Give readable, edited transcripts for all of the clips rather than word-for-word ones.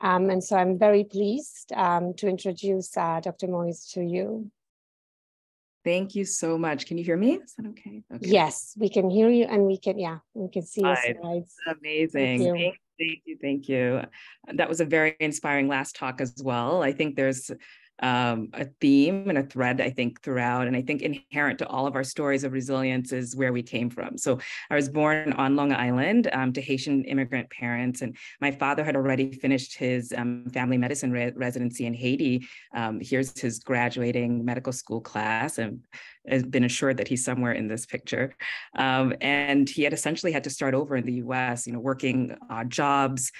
And so I'm very pleased to introduce Dr. Moise to you. Thank you so much. Can you hear me? Is that okay? Okay. Yes, we can hear you, and we can see your slides. Amazing. Thank you. That was a very inspiring last talk as well. I think there's a theme and a thread, I think, throughout. And I think inherent to all of our stories of resilience is where we came from. So I was born on Long Island to Haitian immigrant parents. And my father had already finished his family medicine residency in Haiti. Here's his graduating medical school class, and has been assured that he's somewhere in this picture. And he had essentially had to start over in the US, working odd jobs,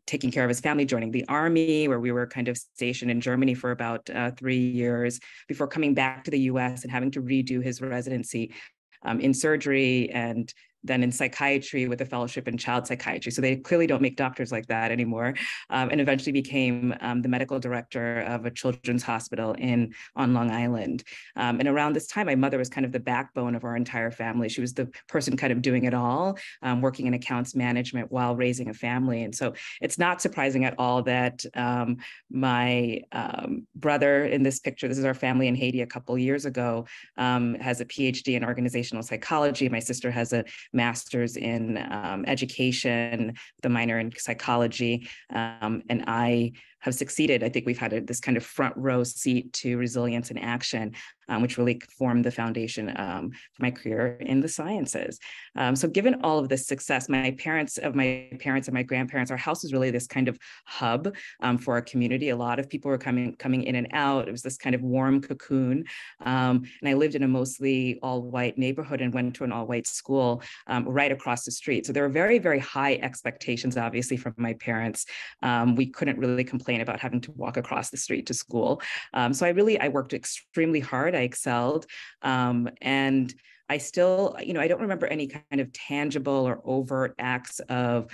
taking care of his family, joining the army, where we were kind of stationed in Germany for about 3 years before coming back to the US and having to redo his residency in surgery and then in psychiatry with a fellowship in child psychiatry. So they clearly don't make doctors like that anymore. And eventually became the medical director of a children's hospital on Long Island. And around this time, my mother was kind of the backbone of our entire family. She was the person kind of doing it all, working in accounts management while raising a family. And so it's not surprising at all that my brother in this picture, this is our family in Haiti a couple years ago, has a PhD in organizational psychology. My sister has a master's in education, the minor in psychology, and I have succeeded. I think we've had this kind of front row seat to resilience and action, which really formed the foundation for my career in the sciences. So given all of this success, my parents and my grandparents, our house was really this kind of hub for our community. A lot of people were coming in and out. It was this kind of warm cocoon. And I lived in a mostly all-white neighborhood and went to an all-white school right across the street. So there were very, very high expectations, obviously, from my parents. We couldn't really complain about having to walk across the street to school. So I worked extremely hard. I excelled. And I still, I don't remember any kind of tangible or overt acts of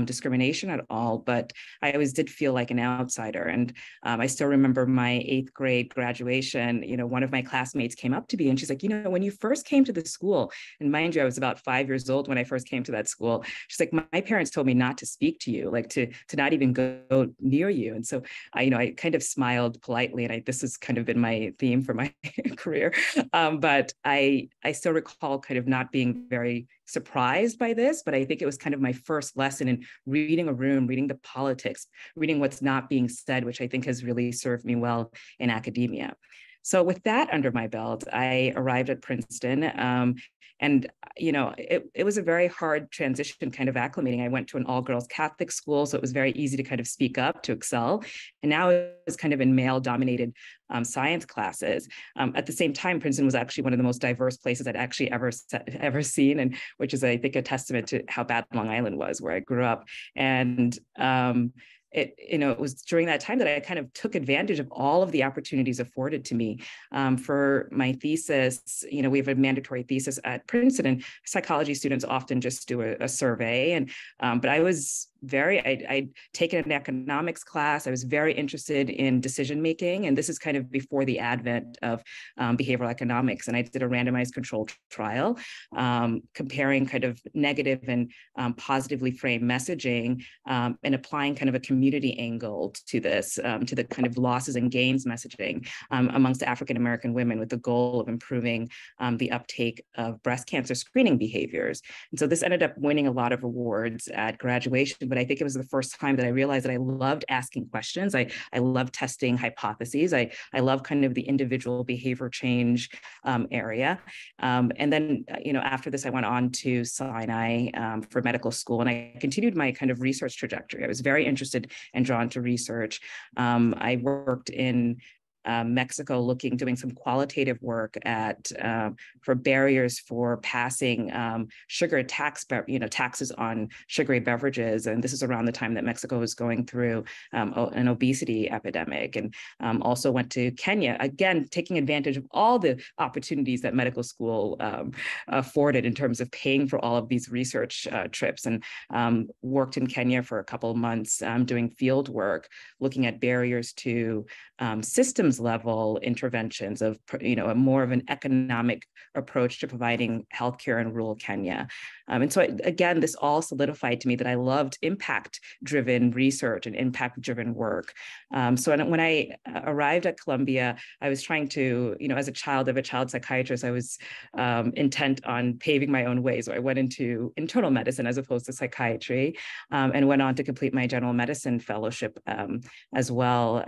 discrimination at all, but I always did feel like an outsider. And I still remember my 8th grade graduation. One of my classmates came up to me and she's like, when you first came to the school, and mind you, I was about 5 years old when I first came to that school. She's like, my parents told me not to speak to you, like to not even go near you. And so I kind of smiled politely, and this has kind of been my theme for my career. But I still recall kind of not being very surprised by this, but I think it was kind of my first lesson in reading a room, reading the politics, reading what's not being said, which I think has really served me well in academia. So with that under my belt, I arrived at Princeton. And, it was a very hard transition kind of acclimating. I went to an all-girls Catholic school, so it was very easy to kind of speak up, to excel. And now it was kind of in male-dominated science classes. At the same time, Princeton was actually one of the most diverse places I'd actually ever seen, and which is, I think, a testament to how bad Long Island was, where I grew up. And it was during that time that I kind of took advantage of all of the opportunities afforded to me. For my thesis, we have a mandatory thesis at Princeton, and psychology students often just do a survey. And but I was I'd taken an economics class. I was very interested in decision making, and this is kind of before the advent of behavioral economics. And I did a randomized controlled trial comparing kind of negative and positively framed messaging and applying kind of a community angle to this, to the kind of losses and gains messaging amongst African-American women, with the goal of improving the uptake of breast cancer screening behaviors. And so this ended up winning a lot of awards at graduation, but I think it was the first time that I realized that I loved asking questions. I love testing hypotheses. I love kind of the individual behavior change area. And then, after this, I went on to Sinai for medical school, and I continued my kind of research trajectory. I was very interested and drawn to research. I worked in Mexico, doing some qualitative work for barriers for passing sugar taxes on sugary beverages. And this is around the time that Mexico was going through an obesity epidemic. And also went to Kenya, again, taking advantage of all the opportunities that medical school afforded in terms of paying for all of these research trips, and worked in Kenya for a couple of months doing field work, looking at barriers to systems systems level interventions of, a more of an economic approach to providing healthcare in rural Kenya. And so again, this all solidified to me that I loved impact-driven research and impact-driven work. So when I arrived at Columbia, I was trying to, as a child of a child psychiatrist, I was intent on paving my own way. So I went into internal medicine as opposed to psychiatry, and went on to complete my general medicine fellowship as well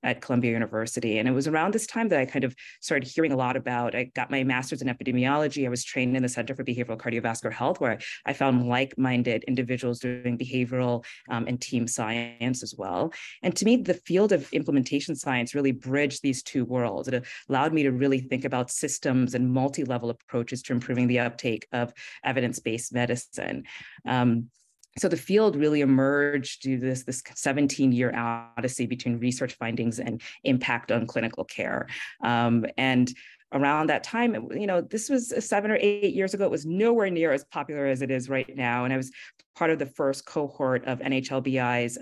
at Columbia University. And it was around this time that I kind of started hearing a lot about, I got my master's in epidemiology. I was trained in the Center for Behavioral Cardiovascular Health, where I found like-minded individuals doing behavioral and team science as well. And to me, the field of implementation science really bridged these two worlds. It allowed me to really think about systems and multi-level approaches to improving the uptake of evidence-based medicine. So the field really emerged to this 17-year odyssey between research findings and impact on clinical care. And around that time, this was 7 or 8 years ago. It was nowhere near as popular as it is right now. And I was part of the first cohort of NHLBI's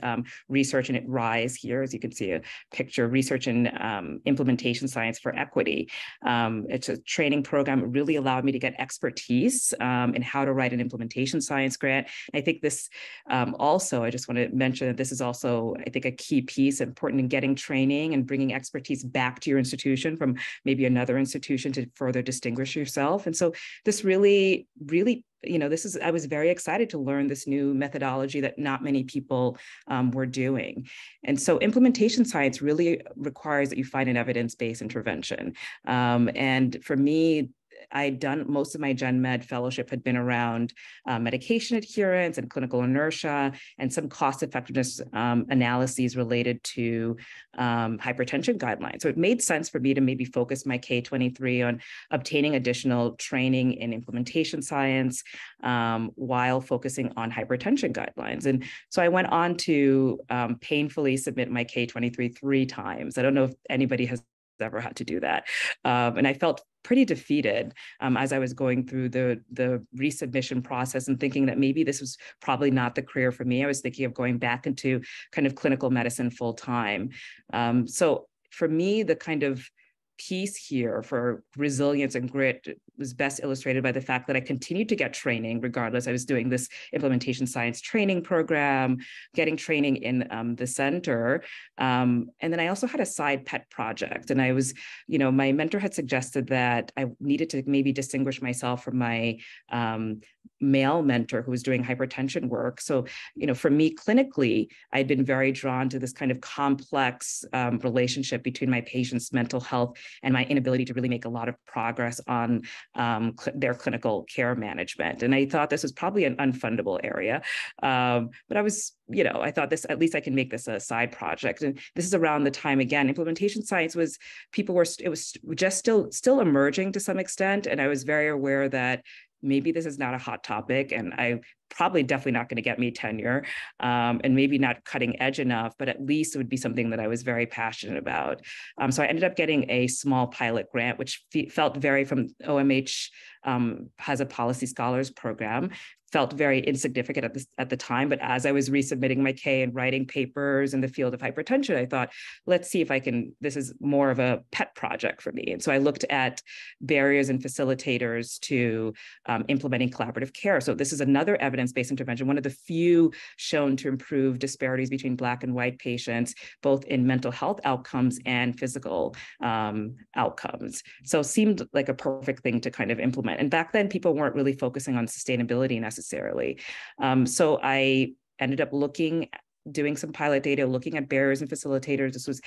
research and RISE here, as you can see a picture, research and implementation science for equity. It's a training program. It really allowed me to get expertise in how to write an implementation science grant. And I think this also, I just want to mention that this is also, I think, a key piece important in getting training and bringing expertise back to your institution from maybe another institution to further distinguish yourself. And so this really, I was very excited to learn this new methodology that not many people were doing. And so implementation science really requires that you find an evidence-based intervention. And for me, I'd done most of my Gen Med fellowship had been around medication adherence and clinical inertia and some cost effectiveness analyses related to hypertension guidelines. So it made sense for me to maybe focus my K-23 on obtaining additional training in implementation science while focusing on hypertension guidelines. And so I went on to painfully submit my K-23 3 times. I don't know if anybody has ever had to do that. And I felt pretty defeated as I was going through the resubmission process and thinking that maybe this was probably not the career for me. I was thinking of going back into kind of clinical medicine full time. So for me, the kind of piece here for resilience and grit was best illustrated by the fact that I continued to get training regardless. I was doing this implementation science training program, getting training in the center. And then I also had a side pet project. And I was, my mentor had suggested that I needed to maybe distinguish myself from my male mentor who was doing hypertension work. So, for me clinically, I'd been very drawn to this kind of complex relationship between my patient's mental health and my inability to really make a lot of progress on their clinical care management. And I thought this was probably an unfundable area. But I was, I thought this, at least I can make this a side project. And this is around the time, again, implementation science was, it was just still emerging to some extent. And I was very aware that maybe this is not a hot topic, and I probably definitely not going to get me tenure, and maybe not cutting edge enough, but at least it would be something that I was very passionate about. So I ended up getting a small pilot grant, which felt very from OMH has a policy scholars program, felt very insignificant at the time. But as I was resubmitting my K and writing papers in the field of hypertension, I thought, let's see if I can, this is more of a pet project for me. And so I looked at barriers and facilitators to implementing collaborative care. So this is another evidence-based intervention, one of the few shown to improve disparities between Black and white patients, both in mental health outcomes and physical outcomes. So it seemed like a perfect thing to kind of implement. And back then, people weren't really focusing on sustainability necessarily. So I ended up doing some pilot data, looking at barriers and facilitators. This was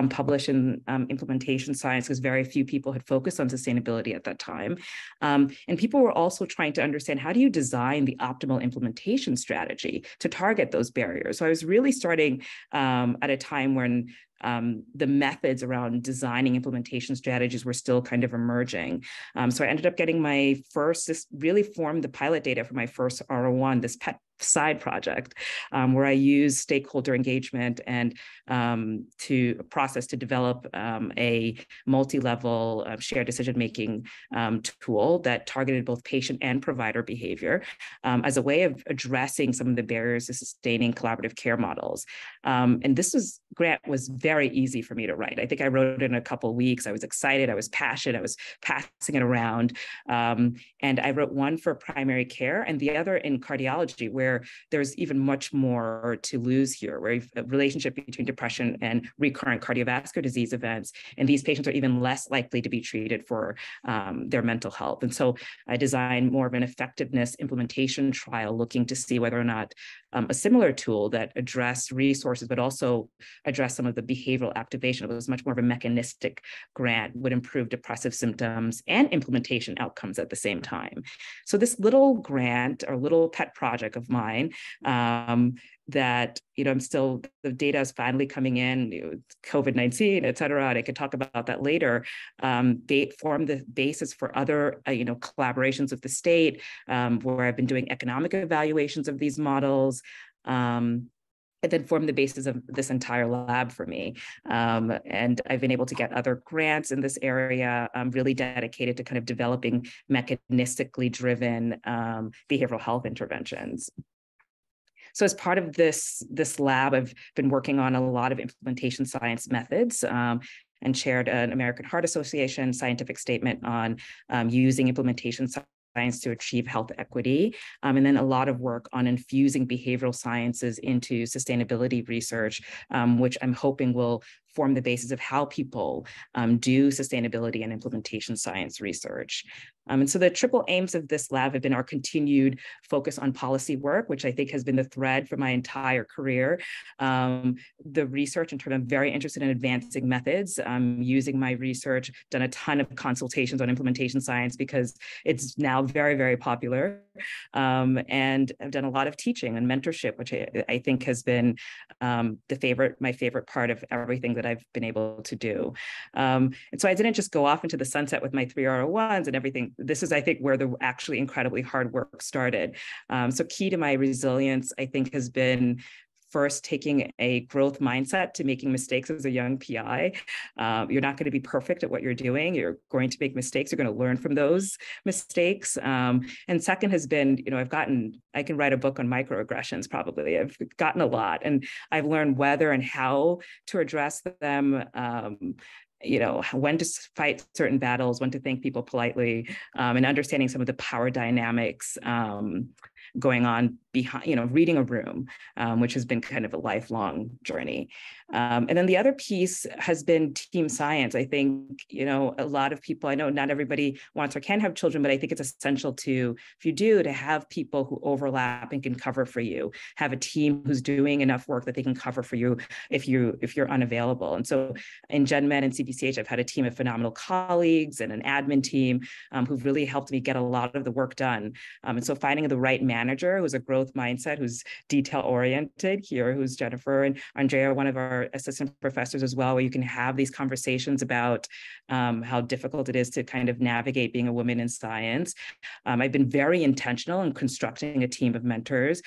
published in implementation science because very few people had focused on sustainability at that time. And people were also trying to understand, how do you design the optimal implementation strategy to target those barriers? So I was really starting at a time when the methods around designing implementation strategies were still kind of emerging. So I ended up getting this really formed the pilot data for my first R01, this pet side project, where I used stakeholder engagement and to process to develop a multi-level shared decision-making tool that targeted both patient and provider behavior as a way of addressing some of the barriers to sustaining collaborative care models. And this grant was very very easy for me to write. I think I wrote it in a couple of weeks. I was excited. I was passionate. I was passing it around. And I wrote one for primary care and the other in cardiology, where there's even much more to lose here, where a relationship between depression and recurrent cardiovascular disease events. And these patients are even less likely to be treated for their mental health. And so I designed more of an effectiveness implementation trial looking to see whether or not a similar tool that addressed resources, but also addressed some of the behavioral activation. It was much more of a mechanistic grant, would improve depressive symptoms and implementation outcomes at the same time. So this little grant or little pet project of mine that, the data is finally coming in, COVID-19, et cetera, and I could talk about that later. They form the basis for other, collaborations with the state, where I've been doing economic evaluations of these models, and then form the basis of this entire lab for me. And I've been able to get other grants in this area, really dedicated to kind of developing mechanistically driven behavioral health interventions. So as part of this lab, I've been working on a lot of implementation science methods, and chaired an American Heart Association scientific statement on using implementation science to achieve health equity, and then a lot of work on infusing behavioral sciences into sustainability research, which I'm hoping will form the basis of how people do sustainability and implementation science research. And so the triple aims of this lab have been our continued focus on policy work, which I think has been the thread for my entire career. The research, in terms, I'm very interested in advancing methods, using my research, done a ton of consultations on implementation science because it's now very, very popular. And I've done a lot of teaching and mentorship, which I think has been my favorite part of everything that I've been able to do. And so I didn't just go off into the sunset with my 3 R01s and everything. This is, I think, where the actually incredibly hard work started. So key to my resilience, I think, has been first taking a growth mindset to making mistakes as a young PI. You're not going to be perfect at what you're doing. You're going to make mistakes. You're going to learn from those mistakes. And second has been, I can write a book on microaggressions probably. I've gotten a lot, and I've learned whether and how to address them. When to fight certain battles, when to thank people politely, and understanding some of the power dynamics going on behind, reading a room, which has been kind of a lifelong journey. And then the other piece has been team science. I think, a lot of people, I know not everybody wants or can have children, but I think it's essential if you do, to have people who overlap and can cover for you, have a team who's doing enough work that they can cover for you if you're unavailable. And so in Gen Med and CPCH, I've had a team of phenomenal colleagues and an admin team who've really helped me get a lot of the work done. And so finding the right manager who's a growth mindset, who's detail oriented here, who's Jennifer and Andrea, one of our assistant professors as well, where you can have these conversations about how difficult it is to kind of navigate being a woman in science. I've been very intentional in constructing a team of mentors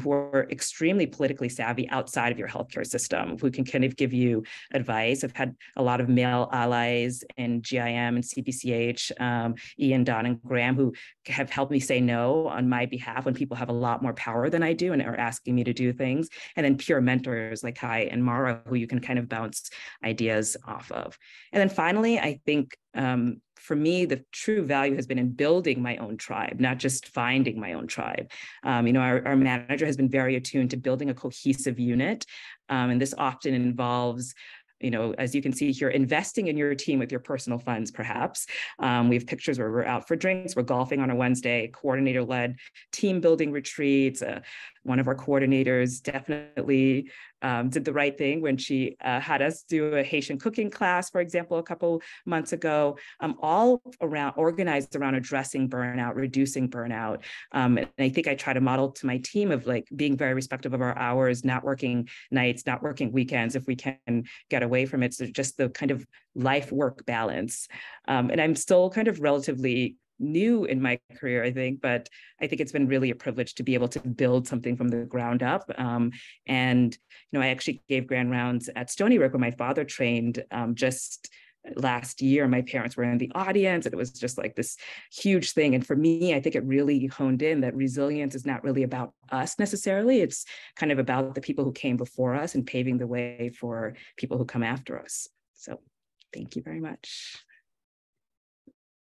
who are extremely politically savvy outside of your healthcare system, who can kind of give you advice. I've had a lot of male allies in GIM and CPCH, Ian, Don, and Graham, who have helped me say no on my behalf when people have a lot more power than I do and are asking me to do things. And then peer mentors like Kai and Mara, who you can kind of bounce ideas off of. And then finally, I think for me, the true value has been in building my own tribe, not just finding my own tribe. Our manager has been very attuned to building a cohesive unit. And this often involves, as you can see here, investing in your team with your personal funds, perhaps. We have pictures where we're out for drinks, we're golfing on a Wednesday, coordinator-led team building retreats. One of our coordinators definitely did the right thing when she had us do a Haitian cooking class, for example, a couple months ago, all organized around addressing burnout, reducing burnout. And I think I try to model to my team of being very respectful of our hours, not working nights, not working weekends if we can get away from it. So just the kind of life-work balance. And I'm still kind of relatively new in my career, I think, but I think it's been really a privilege to be able to build something from the ground up. And, I actually gave grand rounds at Stony Brook where my father trained just last year, my parents were in the audience, and it was just like this huge thing. And for me, I think it really honed in that resilience is not really about us necessarily. It's kind of about the people who came before us and paving the way for people who come after us. So thank you very much.